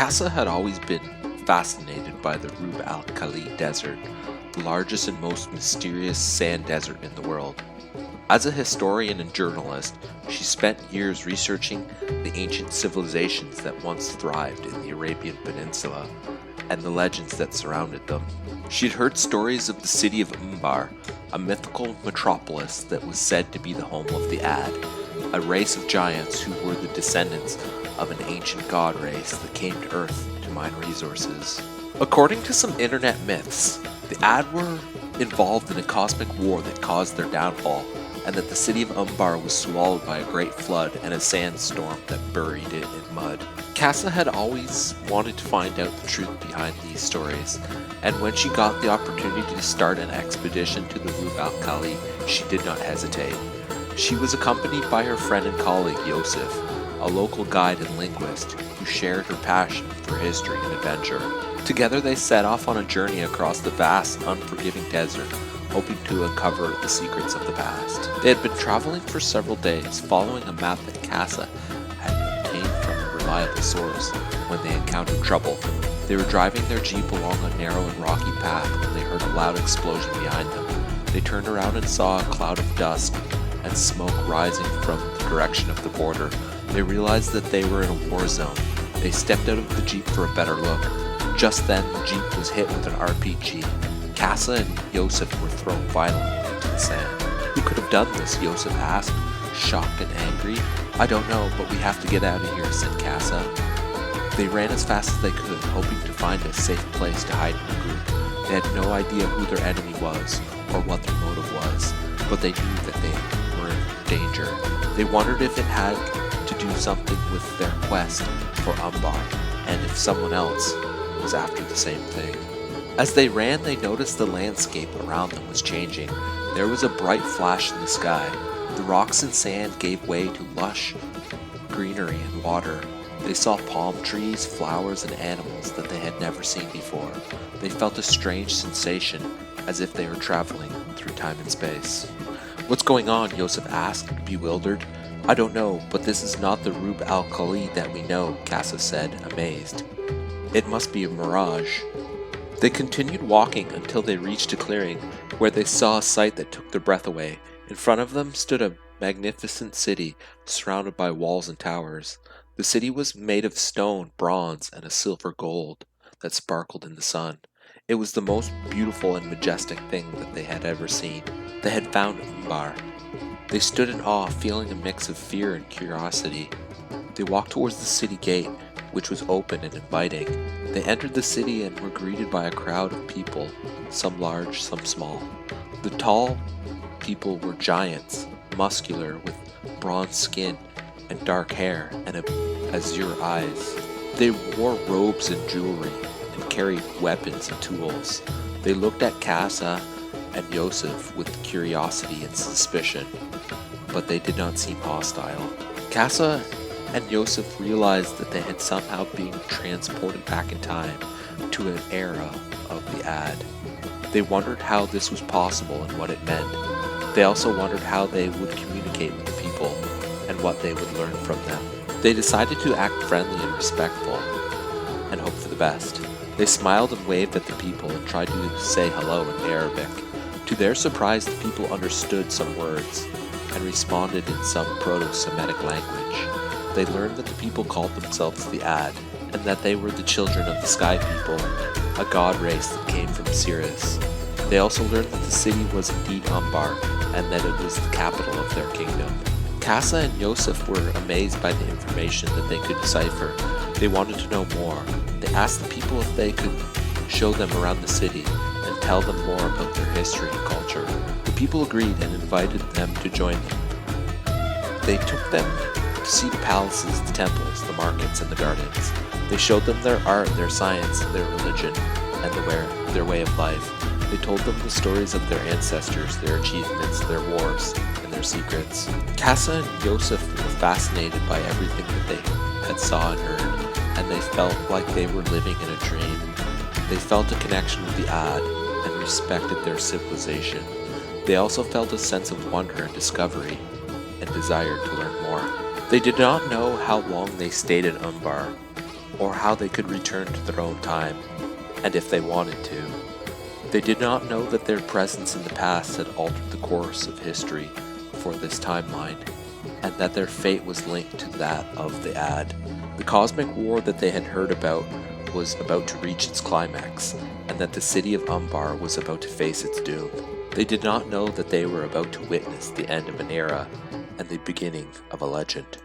Kajsa had always been fascinated by the Rub al Khali desert, the largest and most mysterious sand desert in the world. As a historian and journalist, she spent years researching the ancient civilizations that once thrived in the Arabian Peninsula and the legends that surrounded them. She had heard stories of the city of Umbar, a mythical metropolis that was said to be the home of the Ad, a race of giants who were the descendants of an ancient god race that came to Earth to mine resources. According to some internet myths, the Ad were involved in a cosmic war that caused their downfall, and that the city of Umbar was swallowed by a great flood and a sandstorm that buried it in mud. Kajsa had always wanted to find out the truth behind these stories, and when she got the opportunity to start an expedition to the Rub al Khali, she did not hesitate. She was accompanied by her friend and colleague Yosif, a local guide and linguist who shared her passion for history and adventure. Together they set off on a journey across the vast, unforgiving desert, hoping to uncover the secrets of the past. They had been traveling for several days, following a map that Kajsa had obtained from a reliable source when they encountered trouble. They were driving their jeep along a narrow and rocky path when they heard a loud explosion behind them. They turned around and saw a cloud of dust and smoke rising from the direction of the border. They realized that they were in a war zone. They stepped out of the jeep for a better look. Just then, the jeep was hit with an RPG. Kajsa and Yosif were thrown violently into the sand. Who could have done this? Yosif asked, shocked and angry. I don't know, but we have to get out of here, said Kajsa. They ran as fast as they could, hoping to find a safe place to hide in a group. They had no idea who their enemy was or what their motive was, but they knew that they were in danger. They wondered if it had to do something with their quest for Umbar, and if someone else was after the same thing. As they ran, they noticed the landscape around them was changing. There was a bright flash in the sky. The rocks and sand gave way to lush greenery and water. They saw palm trees, flowers, and animals that they had never seen before. They felt a strange sensation, as if they were traveling through time and space. What's going on? Yosif asked, bewildered. I don't know, but this is not the Rub al Khali that we know, Kajsa said, amazed. It must be a mirage. They continued walking until they reached a clearing where they saw a sight that took their breath away. In front of them stood a magnificent city surrounded by walls and towers. The city was made of stone, bronze, and a silver gold that sparkled in the sun. It was the most beautiful and majestic thing that they had ever seen. They had found Umbar. They stood in awe, feeling a mix of fear and curiosity. They walked towards the city gate, which was open and inviting. They entered the city and were greeted by a crowd of people, some large, some small. The tall people were giants, muscular, with bronze skin and dark hair and azure eyes. They wore robes and jewelry and carried weapons and tools. They looked at Kajsa and Yosif with curiosity and suspicion, but they did not seem hostile. Kajsa and Yosif realized that they had somehow been transported back in time to an era of the Ad. They wondered how this was possible and what it meant. They also wondered how they would communicate with the people and what they would learn from them. They decided to act friendly and respectful and hope for the best. They smiled and waved at the people and tried to say hello in Arabic. To their surprise, the people understood some words and responded in some Proto-Semitic language. They learned that the people called themselves the Ad, and that they were the children of the Sky People, a god race that came from Sirius. They also learned that the city was indeed Umbar, and that it was the capital of their kingdom. Kajsa and Yosif were amazed by the information that they could decipher. They wanted to know more. They asked the people if they could show them around the city and tell them more about their history and culture. The people agreed and invited them to join them. They took them to see the palaces, the temples, the markets, and the gardens. They showed them their art, their science, their religion, and their way of life. They told them the stories of their ancestors, their achievements, their wars, and their secrets. Kajsa and Yosif were fascinated by everything that they had saw and heard, and they felt like they were living in a dream. They felt a connection with the Ad and respected their civilization. They also felt a sense of wonder and discovery, and desired to learn more. They did not know how long they stayed in Umbar, or how they could return to their own time, and if they wanted to. They did not know that their presence in the past had altered the course of history for this timeline, and that their fate was linked to that of the Ad. The cosmic war that they had heard about was about to reach its climax, and that the city of Umbar was about to face its doom. They did not know that they were about to witness the end of an era and the beginning of a legend.